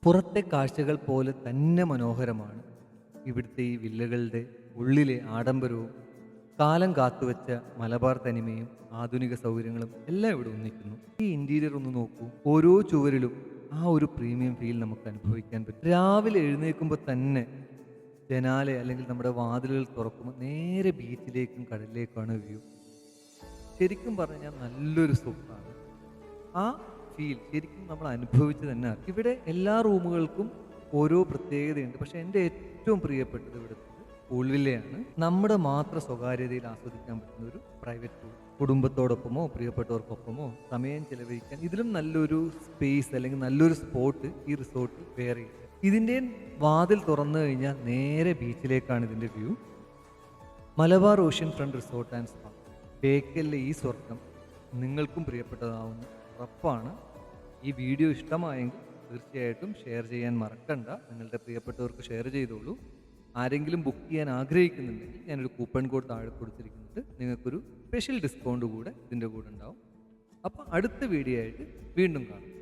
പുറത്തെ കാഴ്ചകൾ പോലെ തന്നെ മനോഹരമാണ് ഇവിടുത്തെ ഈ വില്ലകളുടെ ഉള്ളിലെ ആഡംബരവും കാലം കാത്തുവെച്ച മലബാർ തനിമയും ആധുനിക സൗകര്യങ്ങളും എല്ലാം ഇവിടെ ഒന്നിക്കുന്നു. ഈ ഇന്റീരിയർ ഒന്ന് നോക്കൂ. ഓരോ ചുവരിലും ആ ഒരു പ്രീമിയം ഫീൽ നമുക്ക് അനുഭവിക്കാൻ പറ്റും. രാവിലെ എഴുന്നേൽക്കുമ്പോൾ തന്നെ ജനാല അല്ലെങ്കിൽ നമ്മുടെ വാതിലുകൾ തുറക്കുമ്പോൾ നേരെ ബീച്ചിലേക്കും കടലിലേക്കുമാണ് വ്യൂ. ശരിക്കും പറഞ്ഞാൽ നല്ലൊരു സുഖമാണ്. ആ ഫീൽ ശരിക്കും നമ്മൾ അനുഭവിച്ച് തന്നെ അറിയും. ഇവിടെ എല്ലാ റൂമുകൾക്കും ഓരോ പ്രത്യേകതയുണ്ട്. പക്ഷെ എൻ്റെ ഏറ്റവും പ്രിയപ്പെട്ടത് ഇവിടുത്തെ പൂൾ വില്ലയാണ്. നമ്മുടെ മാത്രം സ്വകാര്യതയിൽ ആസ്വദിക്കാൻ പറ്റുന്ന ഒരു പ്രൈവറ്റ് പൂൾ. കുടുംബത്തോടൊപ്പമോ പ്രിയപ്പെട്ടവർക്കൊപ്പമോ സമയം ചെലവഴിക്കാൻ ഇതിലും നല്ലൊരു സ്പേസ് അല്ലെങ്കിൽ നല്ലൊരു സ്പോട്ട് ഈ റിസോർട്ടിൽ വേറെ ഇല്ല. ഇതിൻ്റെ വാതിൽ തുറന്നു കഴിഞ്ഞാൽ നേരെ ബീച്ചിലേക്കാണ് ഇതിൻ്റെ view. Malabar ocean front resort and spa. ബേക്കലിലെ ഈ സ്വർഗം നിങ്ങൾക്കും പ്രിയപ്പെട്ടതാവുന്ന ഉറപ്പാണ്. ഈ വീഡിയോ ഇഷ്ടമായെങ്കിൽ തീർച്ചയായിട്ടും ഷെയർ ചെയ്യാൻ മറക്കണ്ട. നിങ്ങളുടെ പ്രിയപ്പെട്ടവർക്ക് ഷെയർ ചെയ്തോളൂ. ആരെങ്കിലും ബുക്ക് ചെയ്യാൻ ആഗ്രഹിക്കുന്നുണ്ടെങ്കിൽ ഞാനൊരു കൂപ്പൺ കോഡ് താഴെ കൊടുത്തിരിക്കുന്നുണ്ട്. നിങ്ങൾക്കൊരു സ്പെഷ്യൽ ഡിസ്കൗണ്ട് കൂടെ ഇതിൻ്റെ കൂടെ ഉണ്ടാവും. അപ്പോൾ അടുത്ത വീഡിയോ ആയിട്ട് വീണ്ടും കാണാം.